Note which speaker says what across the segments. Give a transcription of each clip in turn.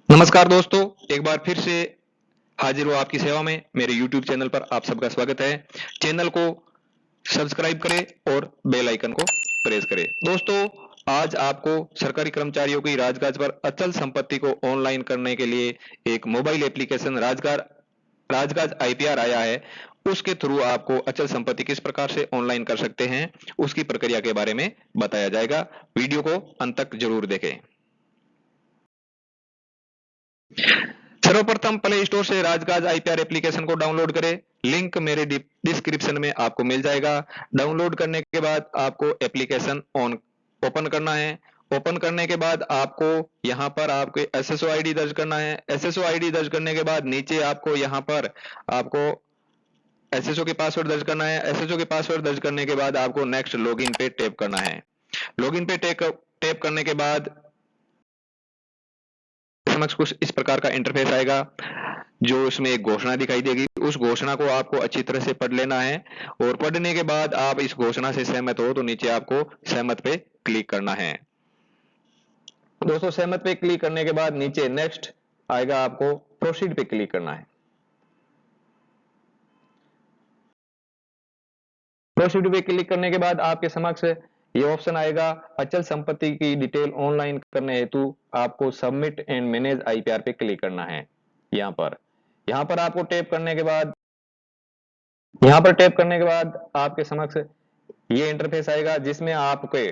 Speaker 1: नमस्कार दोस्तों, एक बार फिर से हाजिर हूँ आपकी सेवा में। मेरे YouTube चैनल पर आप सबका स्वागत है। चैनल को सब्सक्राइब करें और बेल आइकन को प्रेस करें। दोस्तों, आज आपको सरकारी कर्मचारियों की राजकाज पर अचल संपत्ति को ऑनलाइन करने के लिए एक मोबाइल एप्लीकेशन राजकाज आईपीआर आया है। उसके थ्रू आपको अचल संपत्ति किस प्रकार से ऑनलाइन कर सकते हैं, उसकी प्रक्रिया के बारे में बताया जाएगा। वीडियो को अंत तक जरूर देखें। सर्वप्रथम प्ले स्टोर से राजकाज आईपीआर एप्लीकेशन को डाउनलोड करें। लिंक मेरे डिस्क्रिप्शन में आपको मिल जाएगा। डाउनलोड करने के बाद आपको एप्लीकेशन ऑन ओपन करना है। ओपन करने के बाद आपको यहाँ पर आपके एसएसओ आईडी दर्ज करना है। एसएसओ आईडी दर्ज करने के बाद नीचे आपको यहाँ पर आपको एसएसओ के पासवर्ड दर्ज करना है। एसएसओ के पासवर्ड दर्ज करने के बाद आपको नेक्स्ट लॉगिन पे टैप करना है। लॉगिन पे टैप करने के बाद समक्ष कुछ इस प्रकार का इंटरफेस आएगा, जो उसमें एक घोषणा दिखाई देगी। उस घोषणा को आपको अच्छी तरह से पढ़ लेना है और पढ़ने के बाद आप इस घोषणा से सहमत हो तो नीचे आपको सहमत पे क्लिक करना है। दोस्तों, सहमत पे क्लिक करने के बाद नीचे नेक्स्ट आएगा, आपको प्रोसीड पे क्लिक करना है। प्रोसीड पे क्लिक करने के बाद आपके समक्ष ये ऑप्शन आएगा, अचल संपत्ति की डिटेल ऑनलाइन करने हेतु आपको सबमिट एंड मैनेज आईपीआर पे क्लिक करना है। यहाँ पर आपको टैप करने के बाद आपके समक्ष ये इंटरफेस आएगा, जिसमें आपके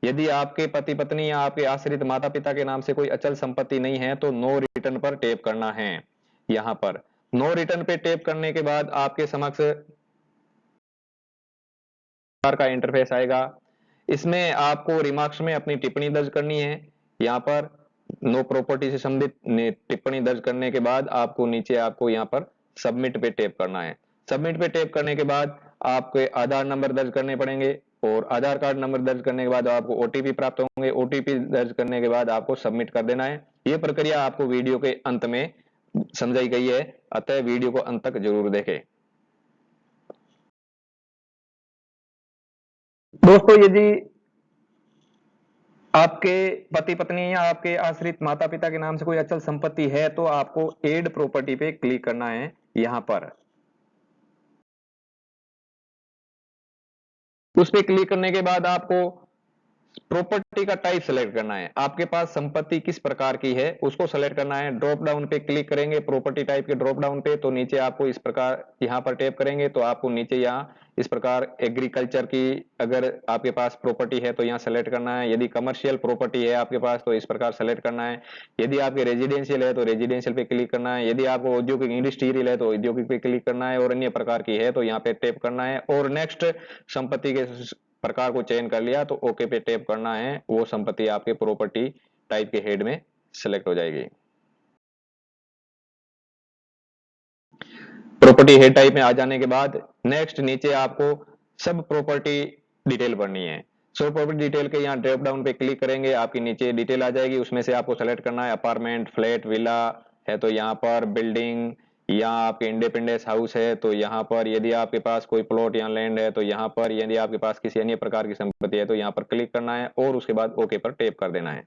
Speaker 1: यदि आपके पति पत्नी या आपके आश्रित माता पिता के नाम से कोई अचल संपत्ति नहीं है तो नो रिटर्न पर टैप करना है। यहाँ पर नो रिटर्न पे टैप करने के बाद आपके समक्ष का इंटरफेस आएगा। इसमें आपको रिमार्क्स में अपनी टिप्पणी दर्ज करनी है। यहाँ पर नो प्रॉपर्टी से संबंधित टिप्पणी दर्ज करने के बाद आपको नीचे आपको यहाँ पर सबमिट पे टैप करना है। सबमिट पे टैप करने के बाद आपके आधार नंबर दर्ज करने पड़ेंगे और आधार कार्ड नंबर दर्ज करने के बाद आपको ओटीपी प्राप्त होंगे। ओटीपी दर्ज करने के बाद आपको सबमिट कर देना है। ये प्रक्रिया आपको वीडियो के अंत में समझाई गई है, अतः वीडियो को अंत तक जरूर देखें। दोस्तों, यदि आपके पति पत्नी या आपके आश्रित माता पिता के नाम से कोई अचल संपत्ति है तो आपको एड प्रॉपर्टी पे क्लिक करना है। यहाँ पर उस पे क्लिक करने के बाद आपको प्रॉपर्टी का टाइप सेलेक्ट करना है। आपके पास संपत्ति किस प्रकार की है उसको सेलेक्ट करना है। ड्रॉप डाउन पे क्लिक करेंगे प्रॉपर्टी टाइप के ड्रॉप डाउन पे, तो नीचे आपको इस प्रकार यहाँ पर टैप करेंगे तो आपको नीचे यहाँ इस प्रकार एग्रीकल्चर की अगर आपके पास प्रॉपर्टी है तो यहाँ सेलेक्ट करना है। यदि कमर्शियल प्रॉपर्टी है आपके पास तो इस प्रकार सेलेक्ट करना है। यदि आपके रेजिडेंशियल है तो रेजिडेंशियल पे क्लिक करना है। यदि आपको औद्योगिक इंडस्ट्रियल है तो औद्योगिक पे क्लिक करना है और अन्य प्रकार की है तो यहाँ पे टैप करना है और नेक्स्ट संपत्ति के प्रकार को चयन कर लिया तो ओके पे टैप करना है। वो संपत्ति आपके प्रॉपर्टी टाइप के हेड में सिलेक्ट हो जाएगी। प्रॉपर्टी हेड टाइप में आ जाने के बाद नेक्स्ट नीचे आपको सब प्रॉपर्टी डिटेल भरनी है। सब प्रॉपर्टी डिटेल के यहाँ ड्रॉप डाउन पे क्लिक करेंगे, आपकी नीचे डिटेल आ जाएगी। उसमें से आपको सेलेक्ट करना है अपार्टमेंट, फ्लैट, विला है तो यहाँ पर बिल्डिंग, या आपके इंडिपेंडेंस हाउस है तो यहाँ पर, यदि आपके पास कोई प्लॉट या लैंड है तो यहाँ पर, यदि आपके पास किसी अन्य प्रकार की संपत्ति है तो यहाँ पर क्लिक करना है और उसके बाद ओके पर टैप कर देना है।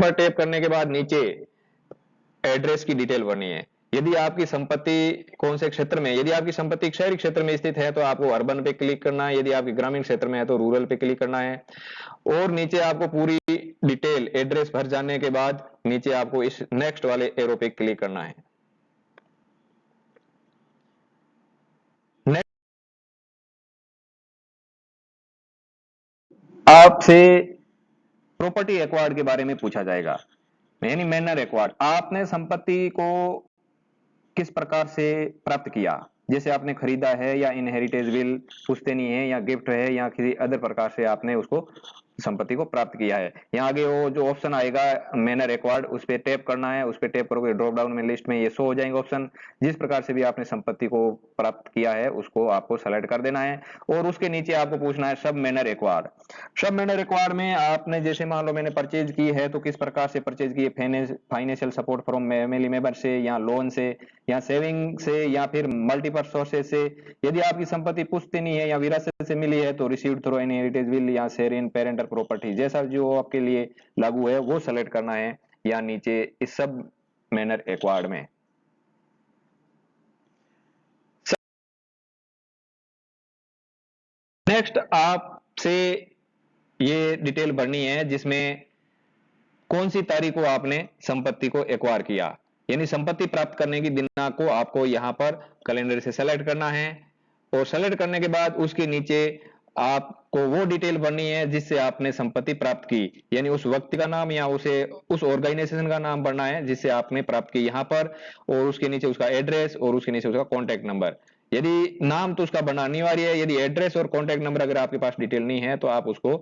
Speaker 1: पर टैप करने के बाद नीचे एड्रेस की डिटेल भरनी है। यदि आपकी संपत्ति कौन से क्षेत्र में, यदि आपकी संपत्ति शहरी क्षेत्र में स्थित है तो आपको अर्बन पे क्लिक करना है। यदि आपके ग्रामीण क्षेत्र में है तो रूरल पे क्लिक करना है और नीचे आपको पूरी डिटेल एड्रेस भर जाने के बाद नीचे आपको इस नेक्स्ट वाले एरो पे क्लिक करना है। आपसे प्रॉपर्टी एक्वायर्ड के बारे में पूछा जाएगा, यानी मैनर एक्वायर्ड। आपने संपत्ति को किस प्रकार से प्राप्त किया, जैसे आपने खरीदा है या इनहेरिटेज विल पुश्तैनी है या गिफ्ट है या किसी अदर प्रकार से आपने उसको संपत्ति को प्राप्त किया है। यहाँ आगे वो जो ऑप्शन आएगा मैनर एक्वायर्ड, उस पर टैप करना है। उस पर टैप करोगे ड्रॉप डाउन में लिस्ट में ये शो हो जाएंगे ऑप्शन। जिस प्रकार से भी आपने संपत्ति को प्राप्त किया है उसको आपको सेलेक्ट कर देना है और उसके नीचे आपको पूछना है सब मैनर एक्वायर्ड। सब मैनर एक्वायर्ड में आपने जैसे मान लो मैंने परचेज की है तो किस प्रकार से परचेज की है, financial support from family member से या लोन से या सेविंग से या फिर मल्टीपल सोर्सेज से। यदि आपकी संपत्ति पुश्तैनी है या विरासत से मिली है तो रिसीव्ड थ्रू इनहेरिटेज विल या share in parent Mendhar property, जैसा जो आपके लिए लागू है वो सेलेक्ट करना है या नीचे इस सब मैनर एक्वायर्ड में। नेक्स्ट आपसे ये डिटेल भरनी है जिसमें कौन सी तारीख को आपने संपत्ति को एक्वायर किया, यानी संपत्ति प्राप्त करने की दिनांक को आपको यहां पर कैलेंडर से सेलेक्ट करना है। और सेलेक्ट करने के बाद उसके नीचे आपको वो डिटेल भरनी है जिससे आपने संपत्ति प्राप्त की, यानी उस व्यक्ति का नाम या उस ऑर्गेनाइजेशन का नाम भरना है जिससे आपने प्राप्त की यहां पर, और उसके नीचे उसका एड्रेस और उसके नीचे उसका कॉन्टैक्ट नंबर। यदि नाम तो उसका भरना अनिवार्य है, यदि एड्रेस और कॉन्टैक्ट नंबर अगर आपके पास डिटेल नहीं है तो आप उसको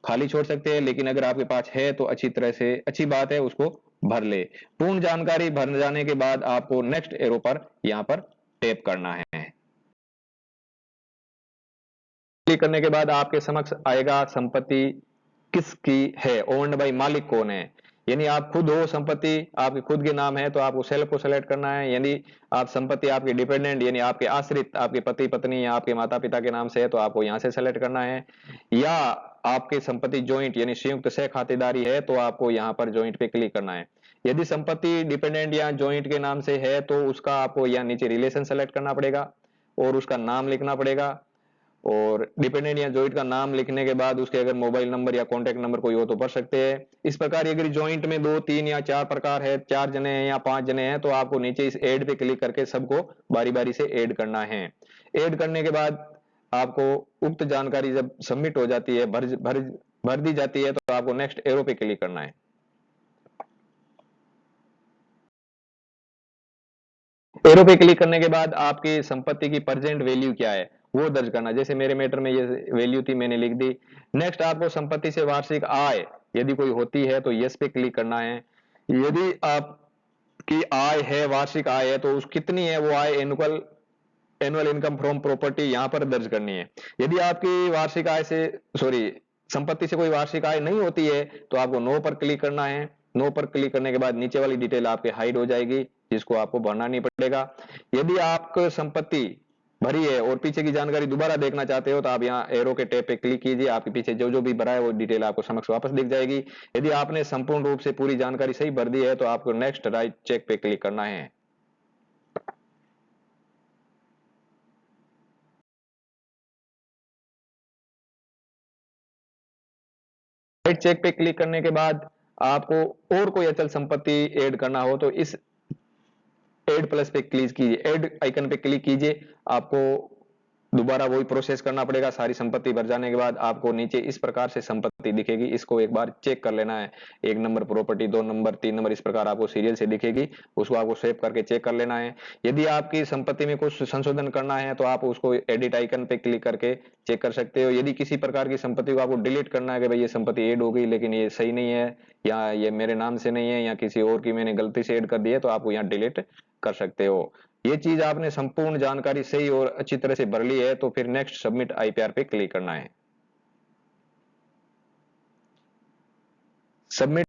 Speaker 1: खाली छोड़ सकते हैं, लेकिन अगर आपके पास है तो अच्छी तरह से अच्छी बात है, उसको भर ले। पूर्ण जानकारी भर जाने के बाद आपको नेक्स्ट एरो पर यहां पर टैप करना है। क्लिक करने के बाद आपके समक्ष आएगा संपत्ति किसकी है, ओन्ड बाई, मालिक कौन है, यानी आप खुद हो, संपत्ति आपके खुद के नाम है तो आपको सेल्फ को सेलेक्ट करना है। यदि आप संपत्ति आपके डिपेंडेंट यानी आपके आश्रित, आपके पति पत्नी या आपके माता पिता के नाम से है तो आपको यहां से सेलेक्ट करना है। या आपके संपत्ति ज्वाइंट यानी संयुक्त सह खातेदारी है तो आपको यहां पर ज्वाइंट पे क्लिक करना है। यदि संपत्ति डिपेंडेंट या ज्वाइंट के नाम से है तो उसका आपको यहाँ नीचे रिलेशन सेलेक्ट करना पड़ेगा और उसका नाम लिखना पड़ेगा। और डिपेंडेंट या जॉइंट का नाम लिखने के बाद उसके अगर मोबाइल नंबर या कॉन्टैक्ट नंबर कोई हो तो भर सकते हैं। इस प्रकार अगर जॉइंट में 2 3 या 4 प्रकार है, 4 जने हैं या 5 जने हैं तो आपको नीचे इस ऐड पे क्लिक करके सबको बारी बारी से ऐड करना है। ऐड करने के बाद आपको उक्त जानकारी जब सबमिट हो जाती है, भर दी जाती है तो आपको नेक्स्ट एरो पे क्लिक करना है। एरो पे क्लिक करने के बाद आपकी संपत्ति की प्रेजेंट वैल्यू क्या है वो दर्ज करना। जैसे मेरे मैटर में ये वैल्यू थी, मैंने लिख दी। नेक्स्ट आपको संपत्ति से वार्षिक आय यदि कोई होती है तो यस पे क्लिक करना है। यदि आपकी आय है, वार्षिक आय है, तो उस कितनी है वो आय, एनुअल इनकम फ्रॉम प्रॉपर्टी यहां पर दर्ज करनी है। यदि आपकी वार्षिक आय से संपत्ति से कोई वार्षिक आय नहीं होती है तो आपको नो पर क्लिक करना है। नो पर क्लिक करने के बाद नीचे वाली डिटेल आपके हाइड हो जाएगी जिसको आपको भरना नहीं पड़ेगा। यदि आपको संपत्ति भरी है और पीछे की जानकारी दोबारा देखना चाहते हो तो आप यहाँ एरो के टैब पे क्लिक कीजिए, आपके पीछे जो जो भी भरा है वो डिटेल आपको समक्ष वापस दिख जाएगी। यदि आपने संपूर्ण रूप से पूरी जानकारी सही भर दी है तो आपको नेक्स्ट राइट चेक पे क्लिक करना है। राइट चेक पे क्लिक करने के बाद आपको और कोई अचल संपत्ति ऐड करना हो तो इस ऐड प्लस पे क्लिक कीजिए, ऐड आइकन पे क्लिक कीजिए। आपको दोबारा वही प्रोसेस करना पड़ेगा। सारी संपत्ति भर जाने के बाद आपको नीचे इस प्रकार से संपत्ति दिखेगी, इसको एक बार चेक कर लेना है। 1 नंबर प्रॉपर्टी, 2 नंबर, 3 नंबर, इस प्रकार आपको सीरियल से दिखेगी, उसको आपको सेव करके चेक कर लेना है। यदि आपकी संपत्ति में कुछ संशोधन करना है तो आप उसको एडिट आइकन पे क्लिक करके चेक कर सकते हो। यदि किसी प्रकार की संपत्ति को आपको डिलीट करना है कि भाई ये संपत्ति ऐड हो गई लेकिन ये सही नहीं है या ये मेरे नाम से नहीं है या किसी और की मैंने गलती से ऐड कर दी है तो आप यहाँ डिलीट कर सकते हो। ये चीज आपने संपूर्ण जानकारी सही और अच्छी तरह से भर ली है तो फिर नेक्स्ट सबमिट आईपीआर पे क्लिक करना है। सबमिट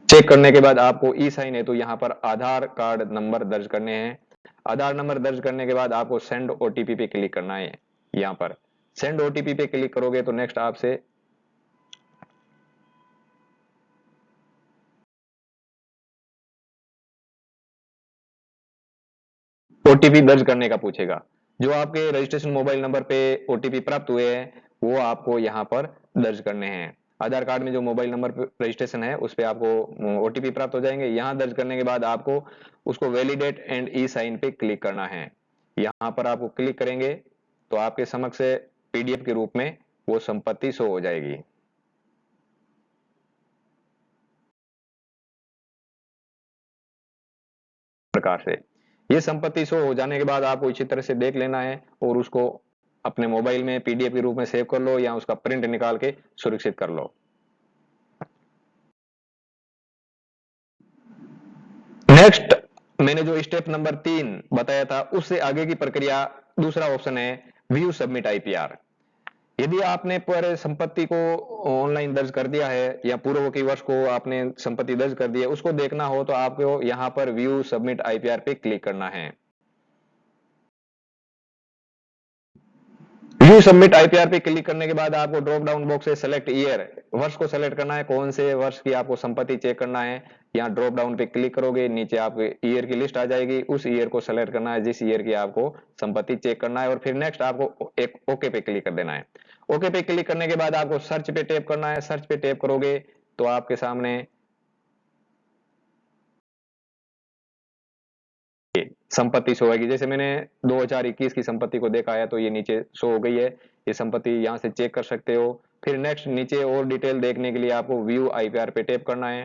Speaker 1: चेक करने के बाद आपको ई साइन है तो यहां पर आधार कार्ड नंबर दर्ज करने हैं। आधार नंबर दर्ज करने के बाद आपको सेंड ओटीपी पे क्लिक करना है। यहां पर सेंड ओटीपी पे क्लिक करोगे तो नेक्स्ट आपसे ओटीपी दर्ज करने का पूछेगा। जो आपके रजिस्ट्रेशन मोबाइल नंबर पे ओटीपी प्राप्त हुए हैं वो आपको यहाँ पर दर्ज करने हैं। आधार कार्ड में जो मोबाइल नंबर रजिस्ट्रेशन है उस पे आपको ओटीपी प्राप्त हो जाएंगे। यहाँ दर्ज करने के बाद आपको उसको वैलिडेट एंड ई साइन पे क्लिक करना है। यहाँ पर आपको क्लिक करेंगे तो आपके समक्ष पीडीएफ के रूप में वो संपत्ति शो हो जाएगी प्रकार से। ये संपत्ति शो हो जाने के बाद आपको इसी तरह से देख लेना है और उसको अपने मोबाइल में पीडीएफ के रूप में सेव कर लो या उसका प्रिंट निकाल के सुरक्षित कर लो। नेक्स्ट मैंने जो स्टेप नंबर 3 बताया था उससे आगे की प्रक्रिया दूसरा ऑप्शन है व्यू सबमिट आईपीआर। यदि आपने पर संपत्ति को ऑनलाइन दर्ज कर दिया है या पूर्व के वर्ष को आपने संपत्ति दर्ज कर दी है उसको देखना हो तो आपको यहां पर व्यू सबमिट आईपीआर पे क्लिक करना है। व्यू सबमिट आईपीआर पे क्लिक करने के बाद आपको ड्रॉप डाउन बॉक्स से सेलेक्ट ईयर, वर्ष को सेलेक्ट करना है, कौन से वर्ष की आपको संपत्ति चेक करना है। यहाँ ड्रॉप डाउन पे क्लिक करोगे, नीचे आपको ईयर की लिस्ट आ जाएगी, उस ईयर को सेलेक्ट करना है जिस ईयर की आपको संपत्ति चेक करना है, और फिर नेक्स्ट आपको एक ओके पे क्लिक कर देना है। ओके पे क्लिक करने के बाद आपको सर्च पे टैप करना है। सर्च पे टैप करोगे तो आपके सामने संपत्ति शो होगी। जैसे मैंने 2021 की संपत्ति को देखा है तो ये नीचे शो हो गई है, ये संपत्ति यहाँ से चेक कर सकते हो। फिर नेक्स्ट नीचे और डिटेल देखने के लिए आपको व्यू आईपीआर पे टैप करना है।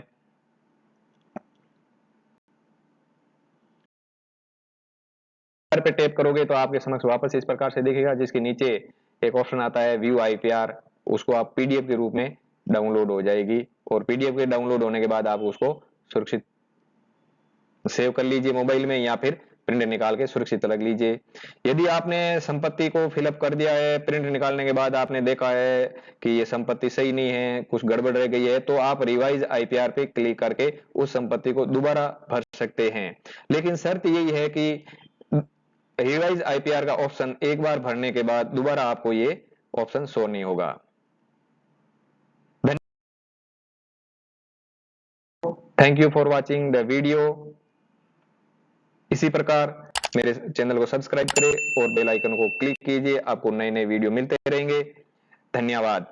Speaker 1: पे टैप करोगे तो आपके समक्ष वापस इस प्रकार से दिखेगा, जिसके नीचे एक ऑप्शन आता है व्यू आईपीआर, उसको आप पीडीएफ के रूप में डाउनलोड हो जाएगी, और पीडीएफ के डाउनलोड होने के बाद आप उसको सुरक्षित सेव कर लीजिए मोबाइल में, या फिर प्रिंट निकाल के सुरक्षित रख लीजिए। यदि आपने संपत्ति को फिलअप कर दिया है, प्रिंट निकालने के बाद आपने देखा है कि ये संपत्ति सही नहीं है, कुछ गड़बड़ रह गई है, तो आप रिवाइज आईपीआर पे क्लिक करके उस संपत्ति को दोबारा भर सकते हैं। लेकिन शर्त यही है कि रिवाइज आईपीआर का ऑप्शन एक बार भरने के बाद दोबारा आपको ये ऑप्शन शो नहीं होगा। Thank you for watching the video. इसी प्रकार मेरे चैनल को सब्सक्राइब करें और बेल आइकन को क्लिक कीजिए, आपको नए नए वीडियो मिलते रहेंगे। धन्यवाद।